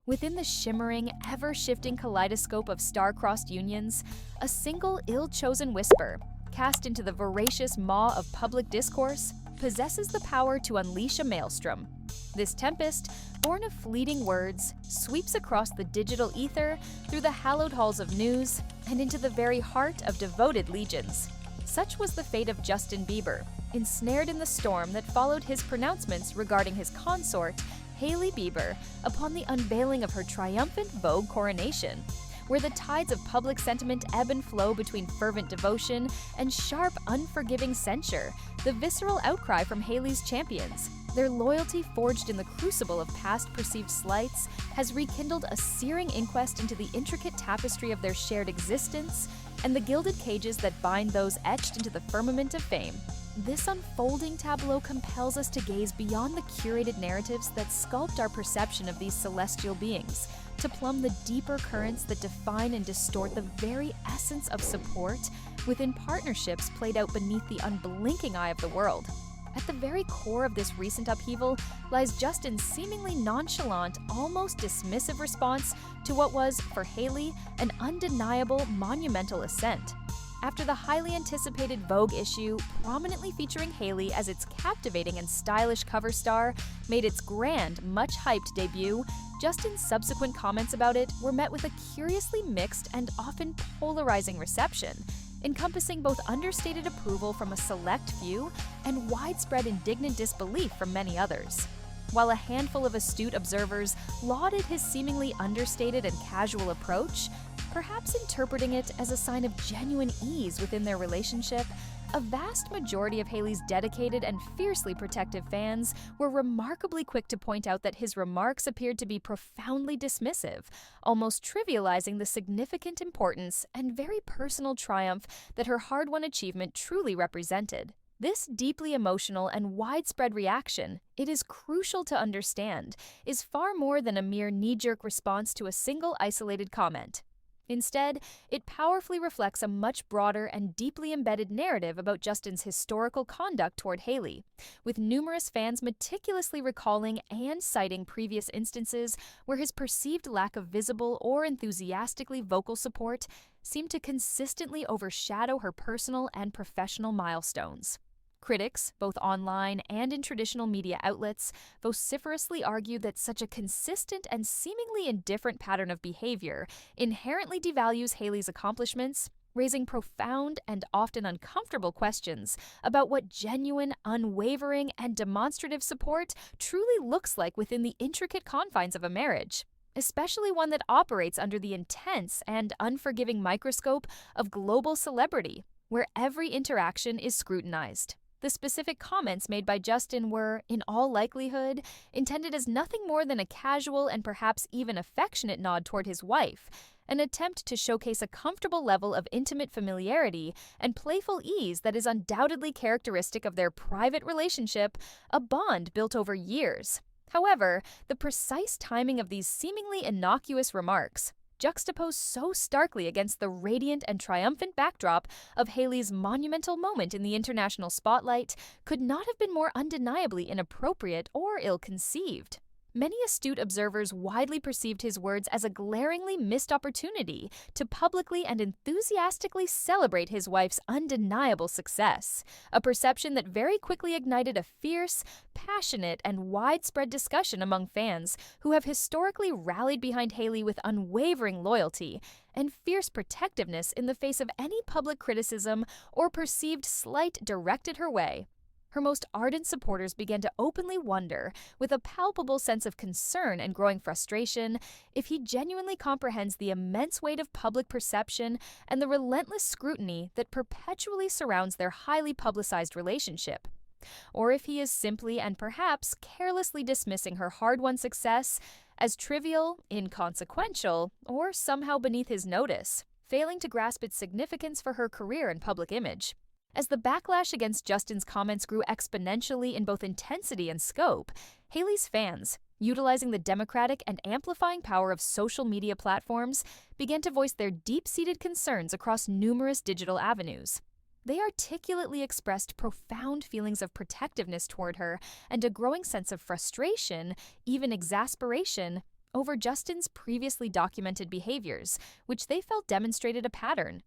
Within the shimmering, ever-shifting kaleidoscope of star-crossed unions, a single ill-chosen whisper, cast into the voracious maw of public discourse, possesses the power to unleash a maelstrom. This tempest, born of fleeting words, sweeps across the digital ether, through the hallowed halls of news, and into the very heart of devoted legions. Such was the fate of Justin Bieber, ensnared in the storm that followed his pronouncements regarding his consort, Hailey Bieber, upon the unveiling of her triumphant Vogue coronation. Where the tides of public sentiment ebb and flow between fervent devotion and sharp, unforgiving censure, the visceral outcry from Hailey's champions, their loyalty forged in the crucible of past perceived slights, has rekindled a searing inquest into the intricate tapestry of their shared existence and the gilded cages that bind those etched into the firmament of fame. This unfolding tableau compels us to gaze beyond the curated narratives that sculpt our perception of these celestial beings, to plumb the deeper currents that define and distort the very essence of support within partnerships played out beneath the unblinking eye of the world. At the very core of this recent upheaval lies Justin's seemingly nonchalant, almost dismissive response to what was, for Hailey, an undeniable, monumental ascent. After the highly anticipated Vogue issue, prominently featuring Hailey as its captivating and stylish cover star, made its grand, much-hyped debut, Justin's subsequent comments about it were met with a curiously mixed and often polarizing reception, encompassing both understated approval from a select few and widespread indignant disbelief from many others. While a handful of astute observers lauded his seemingly understated and casual approach, perhaps interpreting it as a sign of genuine ease within their relationship, a vast majority of Hailey's dedicated and fiercely protective fans were remarkably quick to point out that his remarks appeared to be profoundly dismissive, almost trivializing the significant importance and very personal triumph that her hard-won achievement truly represented. This deeply emotional and widespread reaction, it is crucial to understand, is far more than a mere knee-jerk response to a single isolated comment. Instead, it powerfully reflects a much broader and deeply embedded narrative about Justin's historical conduct toward Hailey, with numerous fans meticulously recalling and citing previous instances where his perceived lack of visible or enthusiastically vocal support seemed to consistently overshadow her personal and professional milestones. Critics, both online and in traditional media outlets, vociferously argue that such a consistent and seemingly indifferent pattern of behavior inherently devalues Hailey's accomplishments, raising profound and often uncomfortable questions about what genuine, unwavering, and demonstrative support truly looks like within the intricate confines of a marriage, especially one that operates under the intense and unforgiving microscope of global celebrity, where every interaction is scrutinized. The specific comments made by Justin were, in all likelihood, intended as nothing more than a casual and perhaps even affectionate nod toward his wife, an attempt to showcase a comfortable level of intimate familiarity and playful ease that is undoubtedly characteristic of their private relationship, a bond built over years. However, the precise timing of these seemingly innocuous remarks, juxtaposed so starkly against the radiant and triumphant backdrop of Hailey's monumental moment in the international spotlight, could not have been more undeniably inappropriate or ill-conceived. Many astute observers widely perceived his words as a glaringly missed opportunity to publicly and enthusiastically celebrate his wife's undeniable success, a perception that very quickly ignited a fierce, passionate, and widespread discussion among fans who have historically rallied behind Hailey with unwavering loyalty and fierce protectiveness in the face of any public criticism or perceived slight directed her way. Her most ardent supporters began to openly wonder, with a palpable sense of concern and growing frustration, if he genuinely comprehends the immense weight of public perception and the relentless scrutiny that perpetually surrounds their highly publicized relationship, or if he is simply and perhaps carelessly dismissing her hard-won success as trivial, inconsequential, or somehow beneath his notice, failing to grasp its significance for her career and public image. As the backlash against Justin's comments grew exponentially in both intensity and scope, Hailey's fans, utilizing the democratic and amplifying power of social media platforms, began to voice their deep-seated concerns across numerous digital avenues. They articulately expressed profound feelings of protectiveness toward her and a growing sense of frustration, even exasperation, over Justin's previously documented behaviors, which they felt demonstrated a pattern.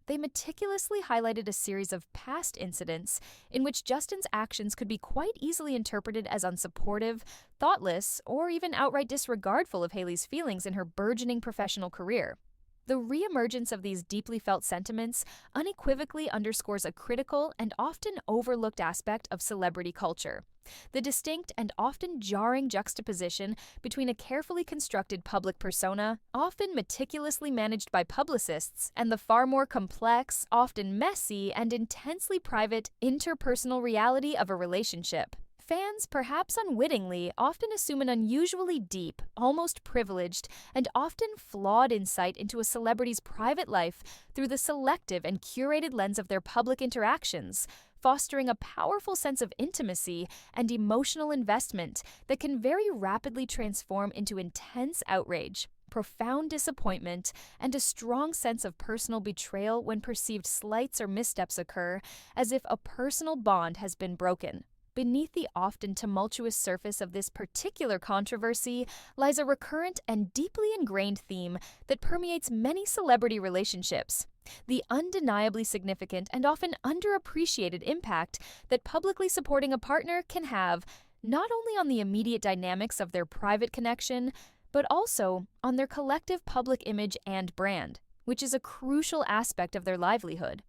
They meticulously highlighted a series of past incidents in which Justin's actions could be quite easily interpreted as unsupportive, thoughtless, or even outright disregardful of Hailey's feelings in her burgeoning professional career. The reemergence of these deeply felt sentiments unequivocally underscores a critical and often overlooked aspect of celebrity culture: the distinct and often jarring juxtaposition between a carefully constructed public persona, often meticulously managed by publicists, and the far more complex, often messy, and intensely private interpersonal reality of a relationship. Fans, perhaps unwittingly, often assume an unusually deep, almost privileged, and often flawed insight into a celebrity's private life through the selective and curated lens of their public interactions, fostering a powerful sense of intimacy and emotional investment that can very rapidly transform into intense outrage, profound disappointment, and a strong sense of personal betrayal when perceived slights or missteps occur, as if a personal bond has been broken. Beneath the often tumultuous surface of this particular controversy lies a recurrent and deeply ingrained theme that permeates many celebrity relationships: the undeniably significant and often underappreciated impact that publicly supporting a partner can have, not only on the immediate dynamics of their private connection, but also on their collective public image and brand, which is a crucial aspect of their livelihood.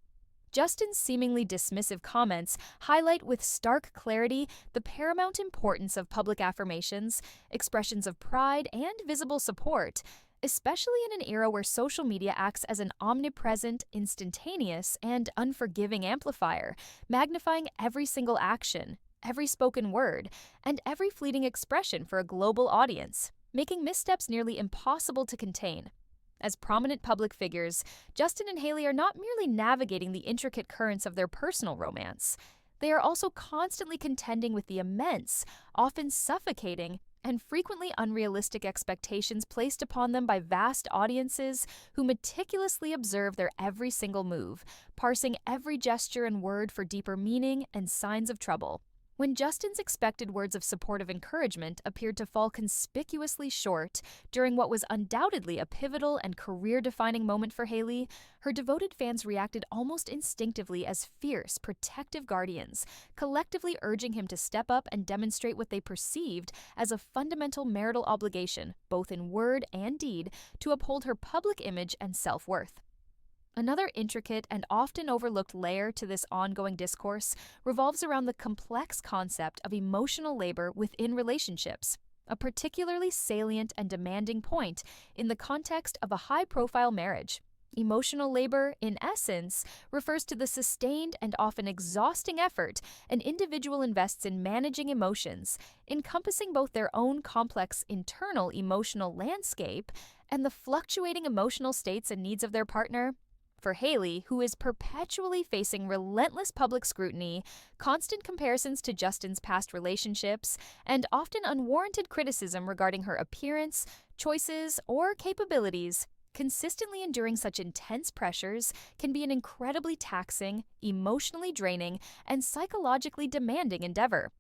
Justin's seemingly dismissive comments highlight with stark clarity the paramount importance of public affirmations, expressions of pride, and visible support, especially in an era where social media acts as an omnipresent, instantaneous, and unforgiving amplifier, magnifying every single action, every spoken word, and every fleeting expression for a global audience, making missteps nearly impossible to contain. As prominent public figures, Justin and Hailey are not merely navigating the intricate currents of their personal romance. They are also constantly contending with the immense, often suffocating, and frequently unrealistic expectations placed upon them by vast audiences who meticulously observe their every single move, parsing every gesture and word for deeper meaning and signs of trouble. When Justin's expected words of supportive encouragement appeared to fall conspicuously short during what was undoubtedly a pivotal and career-defining moment for Hailey, her devoted fans reacted almost instinctively as fierce, protective guardians, collectively urging him to step up and demonstrate what they perceived as a fundamental marital obligation, both in word and deed, to uphold her public image and self-worth. Another intricate and often overlooked layer to this ongoing discourse revolves around the complex concept of emotional labor within relationships, a particularly salient and demanding point in the context of a high-profile marriage. Emotional labor, in essence, refers to the sustained and often exhausting effort an individual invests in managing emotions, encompassing both their own complex internal emotional landscape and the fluctuating emotional states and needs of their partner. For Hailey, who is perpetually facing relentless public scrutiny, constant comparisons to Justin's past relationships, and often unwarranted criticism regarding her appearance, choices, or capabilities, consistently enduring such intense pressures can be an incredibly taxing, emotionally draining, and psychologically demanding endeavor.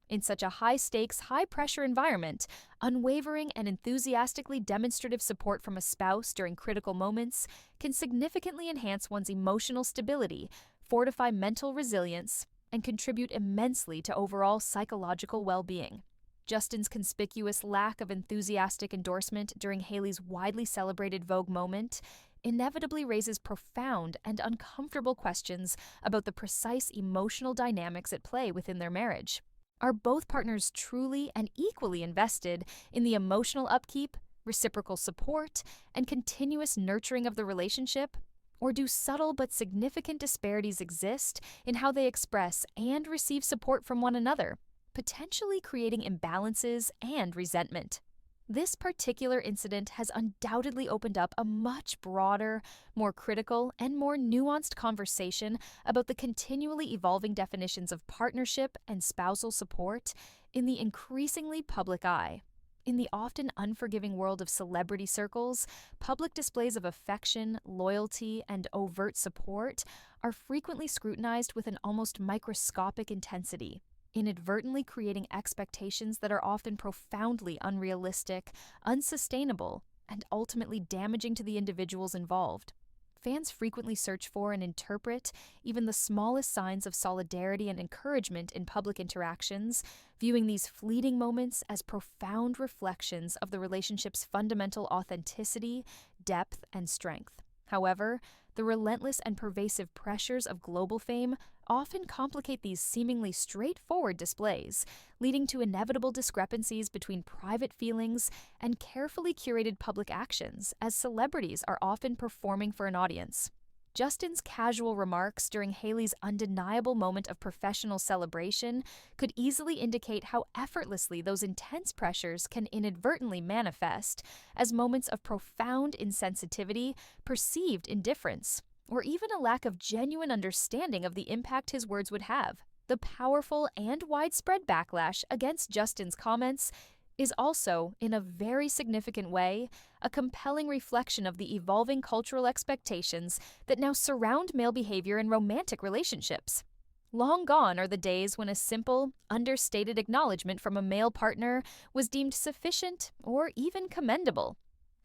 In such a high-stakes, high-pressure environment, unwavering and enthusiastically demonstrative support from a spouse during critical moments can significantly enhance one's emotional stability, fortify mental resilience, and contribute immensely to overall psychological well-being. Justin's conspicuous lack of enthusiastic endorsement during Hailey's widely celebrated Vogue moment inevitably raises profound and uncomfortable questions about the precise emotional dynamics at play within their marriage. Are both partners truly and equally invested in the emotional upkeep, reciprocal support, and continuous nurturing of the relationship? Or do subtle but significant disparities exist in how they express and receive support from one another, potentially creating imbalances and resentment? This particular incident has undoubtedly opened up a much broader, more critical, and more nuanced conversation about the continually evolving definitions of partnership and spousal support in the increasingly public eye. In the often unforgiving world of celebrity circles, public displays of affection, loyalty, and overt support are frequently scrutinized with an almost microscopic intensity. inadvertently creating expectations that are often profoundly unrealistic, unsustainable, and ultimately damaging to the individuals involved. Fans frequently search for and interpret even the smallest signs of solidarity and encouragement in public interactions, viewing these fleeting moments as profound reflections of the relationship's fundamental authenticity, depth, and strength. However, the relentless and pervasive pressures of global fame often complicate these seemingly straightforward displays, leading to inevitable discrepancies between private feelings and carefully curated public actions, as celebrities are often performing for an audience. Justin's casual remarks during Hailey's undeniable moment of professional celebration could easily indicate how effortlessly those intense pressures can inadvertently manifest as moments of profound insensitivity, perceived indifference, or even a lack of genuine understanding of the impact his words would have. The powerful and widespread backlash against Justin's comments is also, in a very significant way, a compelling reflection of the evolving cultural expectations that now surround male behavior in romantic relationships. Long gone are the days when a simple, understated acknowledgement from a male partner was deemed sufficient or even commendable.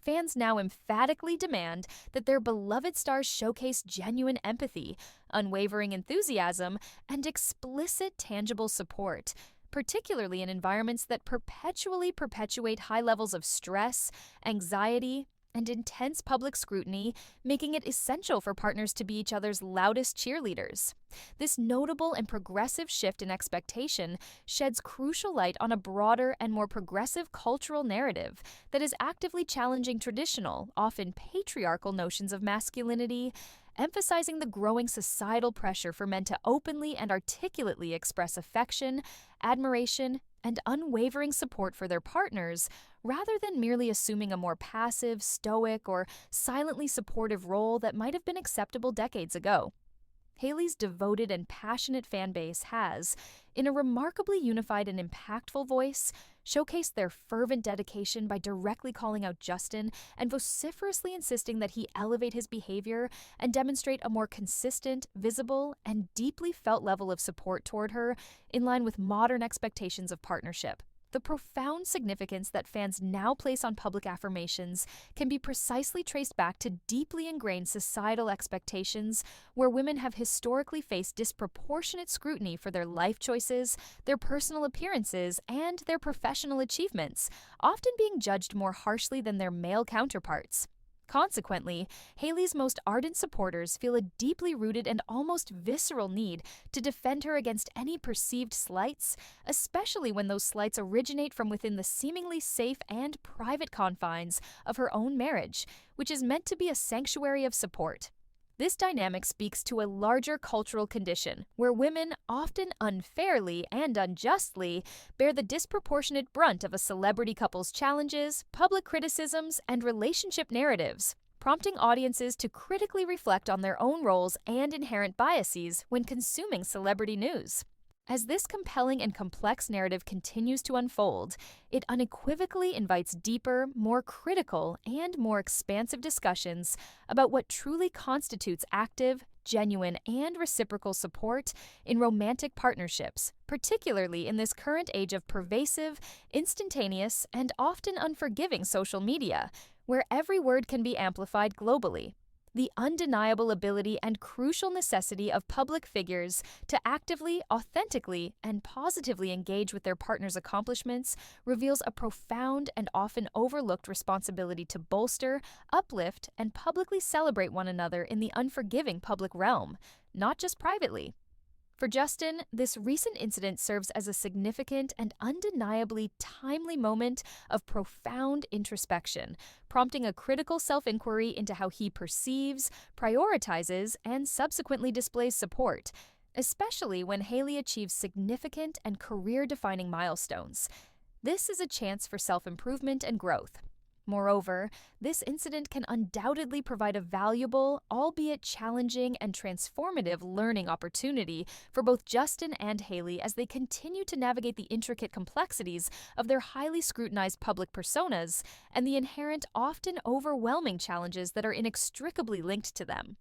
Fans now emphatically demand that their beloved stars showcase genuine empathy, unwavering enthusiasm, and explicit tangible support, particularly in environments that perpetually perpetuate high levels of stress, anxiety, and intense public scrutiny, making it essential for partners to be each other's loudest cheerleaders. This notable and progressive shift in expectation sheds crucial light on a broader and more progressive cultural narrative that is actively challenging traditional, often patriarchal notions of masculinity, emphasizing the growing societal pressure for men to openly and articulately express affection, admiration, and unwavering support for their partners, rather than merely assuming a more passive, stoic, or silently supportive role that might have been acceptable decades ago. Hailey's devoted and passionate fan base has, in a remarkably unified and impactful voice, showcased their fervent dedication by directly calling out Justin and vociferously insisting that he elevate his behavior and demonstrate a more consistent, visible, and deeply felt level of support toward her in line with modern expectations of partnership. The profound significance that fans now place on public affirmations can be precisely traced back to deeply ingrained societal expectations where women have historically faced disproportionate scrutiny for their life choices, their personal appearances, and their professional achievements, often being judged more harshly than their male counterparts. Consequently, Hailey's most ardent supporters feel a deeply rooted and almost visceral need to defend her against any perceived slights, especially when those slights originate from within the seemingly safe and private confines of her own marriage, which is meant to be a sanctuary of support. This dynamic speaks to a larger cultural condition where women, often unfairly and unjustly, bear the disproportionate brunt of a celebrity couple's challenges, public criticisms, and relationship narratives, prompting audiences to critically reflect on their own roles and inherent biases when consuming celebrity news. As this compelling and complex narrative continues to unfold, it unequivocally invites deeper, more critical, and more expansive discussions about what truly constitutes active, genuine, and reciprocal support in romantic partnerships, particularly in this current age of pervasive, instantaneous, and often unforgiving social media, where every word can be amplified globally. The undeniable ability and crucial necessity of public figures to actively, authentically, and positively engage with their partner's accomplishments reveals a profound and often overlooked responsibility to bolster, uplift, and publicly celebrate one another in the unforgiving public realm, not just privately. For Justin, this recent incident serves as a significant and undeniably timely moment of profound introspection, prompting a critical self-inquiry into how he perceives, prioritizes, and subsequently displays support, especially when Hailey achieves significant and career-defining milestones. This is a chance for self-improvement and growth. Moreover, this incident can undoubtedly provide a valuable, albeit challenging and transformative learning opportunity for both Justin and Hailey as they continue to navigate the intricate complexities of their highly scrutinized public personas and the inherent, often overwhelming challenges that are inextricably linked to them.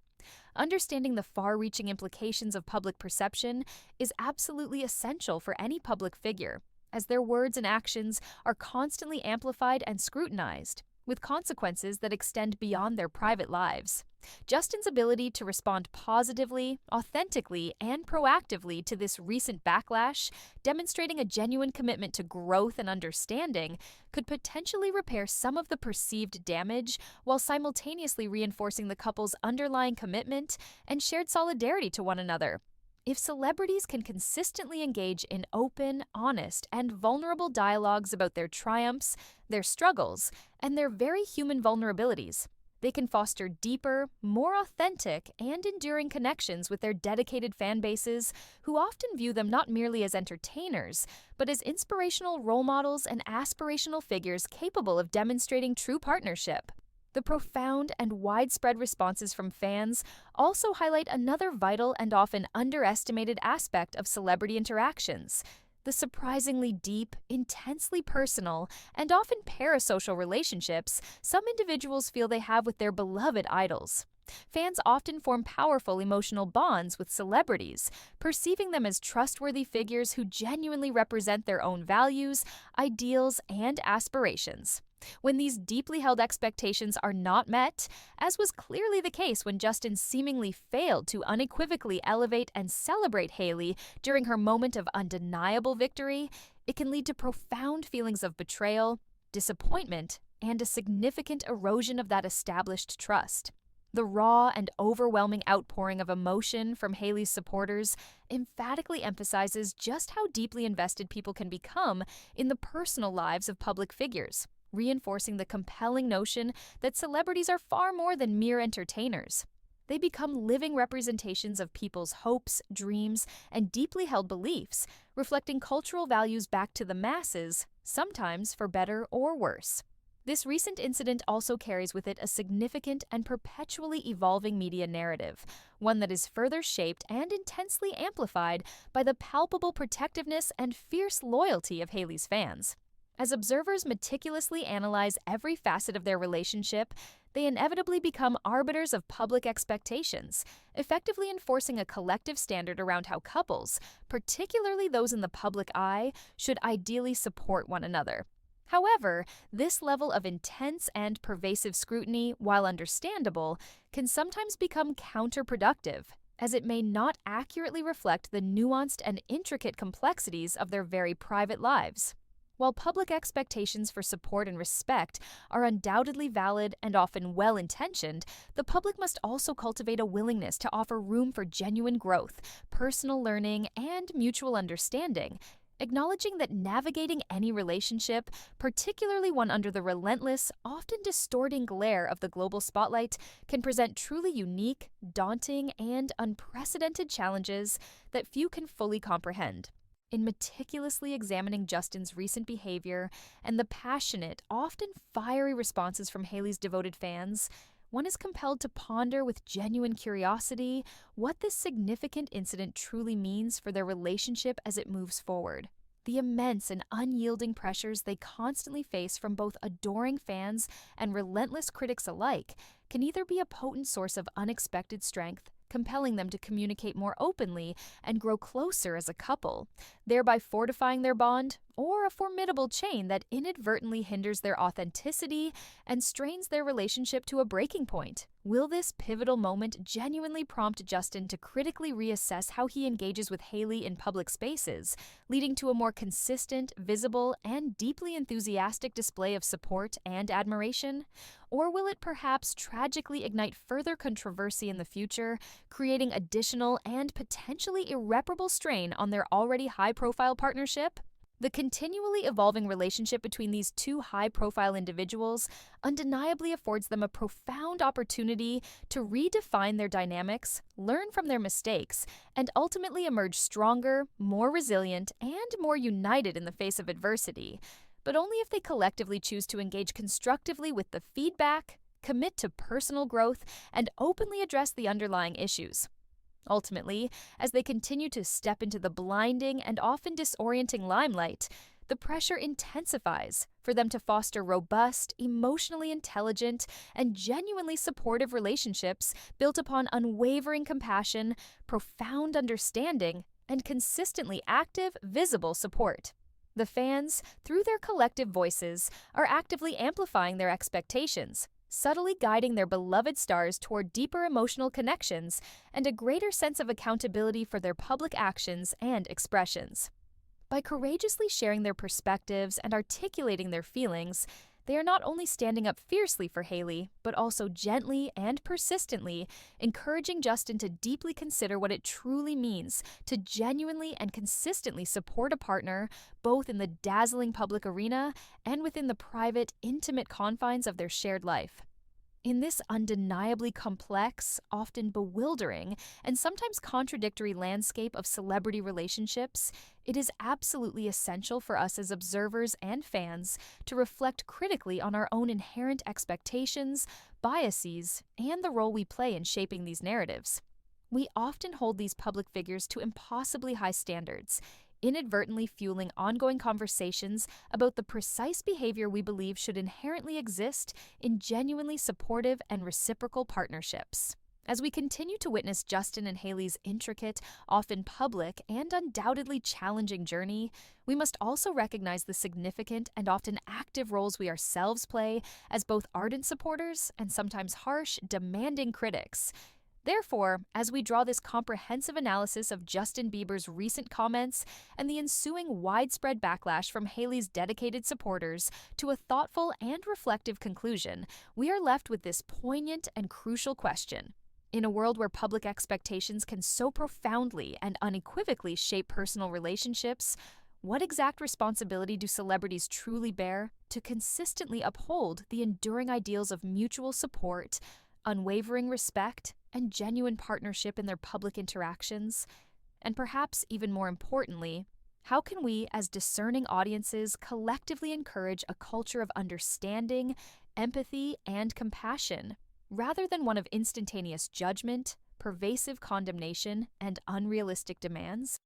Understanding the far-reaching implications of public perception is absolutely essential for any public figure, as their words and actions are constantly amplified and scrutinized, with consequences that extend beyond their private lives. Justin's ability to respond positively, authentically, and proactively to this recent backlash, demonstrating a genuine commitment to growth and understanding, could potentially repair some of the perceived damage while simultaneously reinforcing the couple's underlying commitment and shared solidarity to one another. If celebrities can consistently engage in open, honest, and vulnerable dialogues about their triumphs, their struggles, and their very human vulnerabilities, they can foster deeper, more authentic, and enduring connections with their dedicated fan bases, who often view them not merely as entertainers, but as inspirational role models and aspirational figures capable of demonstrating true partnership. The profound and widespread responses from fans also highlight another vital and often underestimated aspect of celebrity interactions: the surprisingly deep, intensely personal, and often parasocial relationships some individuals feel they have with their beloved idols. Fans often form powerful emotional bonds with celebrities, perceiving them as trustworthy figures who genuinely represent their own values, ideals, and aspirations. When these deeply held expectations are not met, as was clearly the case when Justin seemingly failed to unequivocally elevate and celebrate Hailey during her moment of undeniable victory, it can lead to profound feelings of betrayal, disappointment, and a significant erosion of that established trust. The raw and overwhelming outpouring of emotion from Hailey's supporters emphatically emphasizes just how deeply invested people can become in the personal lives of public figures, reinforcing the compelling notion that celebrities are far more than mere entertainers. They become living representations of people's hopes, dreams, and deeply held beliefs, reflecting cultural values back to the masses, sometimes for better or worse. This recent incident also carries with it a significant and perpetually evolving media narrative, one that is further shaped and intensely amplified by the palpable protectiveness and fierce loyalty of Hailey's fans. As observers meticulously analyze every facet of their relationship, they inevitably become arbiters of public expectations, effectively enforcing a collective standard around how couples, particularly those in the public eye, should ideally support one another. However, this level of intense and pervasive scrutiny, while understandable, can sometimes become counterproductive, as it may not accurately reflect the nuanced and intricate complexities of their very private lives. While public expectations for support and respect are undoubtedly valid and often well-intentioned, the public must also cultivate a willingness to offer room for genuine growth, personal learning, and mutual understanding, acknowledging that navigating any relationship, particularly one under the relentless, often distorting glare of the global spotlight, can present truly unique, daunting, and unprecedented challenges that few can fully comprehend. In meticulously examining Justin's recent behavior and the passionate, often fiery responses from Hailey's devoted fans, one is compelled to ponder with genuine curiosity what this significant incident truly means for their relationship as it moves forward. The immense and unyielding pressures they constantly face from both adoring fans and relentless critics alike can either be a potent source of unexpected strength, compelling them to communicate more openly and grow closer as a couple, thereby fortifying their bond, or a formidable chain that inadvertently hinders their authenticity and strains their relationship to a breaking point. Will this pivotal moment genuinely prompt Justin to critically reassess how he engages with Hailey in public spaces, leading to a more consistent, visible, and deeply enthusiastic display of support and admiration? Or will it perhaps tragically ignite further controversy in the future, creating additional and potentially irreparable strain on their already high-profile partnership? The continually evolving relationship between these two high-profile individuals undeniably affords them a profound opportunity to redefine their dynamics, learn from their mistakes, and ultimately emerge stronger, more resilient, and more united in the face of adversity, but only if they collectively choose to engage constructively with the feedback, commit to personal growth, and openly address the underlying issues. Ultimately, as they continue to step into the blinding and often disorienting limelight, the pressure intensifies for them to foster robust, emotionally intelligent, and genuinely supportive relationships built upon unwavering compassion, profound understanding, and consistently active, visible support. The fans, through their collective voices, are actively amplifying their expectations, subtly guiding their beloved stars toward deeper emotional connections and a greater sense of accountability for their public actions and expressions. By courageously sharing their perspectives and articulating their feelings, they are not only standing up fiercely for Hailey, but also gently and persistently encouraging Justin to deeply consider what it truly means to genuinely and consistently support a partner, both in the dazzling public arena and within the private, intimate confines of their shared life. In this undeniably complex, often bewildering, and sometimes contradictory landscape of celebrity relationships, it is absolutely essential for us as observers and fans to reflect critically on our own inherent expectations, biases, and the role we play in shaping these narratives. We often hold these public figures to impossibly high standards, inadvertently fueling ongoing conversations about the precise behavior we believe should inherently exist in genuinely supportive and reciprocal partnerships. As we continue to witness Justin and Hailey's intricate, often public, and undoubtedly challenging journey, we must also recognize the significant and often active roles we ourselves play as both ardent supporters and sometimes harsh, demanding critics. Therefore, as we draw this comprehensive analysis of Justin Bieber's recent comments and the ensuing widespread backlash from Hailey's dedicated supporters to a thoughtful and reflective conclusion, we are left with this poignant and crucial question. In a world where public expectations can so profoundly and unequivocally shape personal relationships, what exact responsibility do celebrities truly bear to consistently uphold the enduring ideals of mutual support, unwavering respect, and genuine partnership in their public interactions? And perhaps even more importantly, how can we as discerning audiences collectively encourage a culture of understanding, empathy, and compassion, rather than one of instantaneous judgment, pervasive condemnation, and unrealistic demands?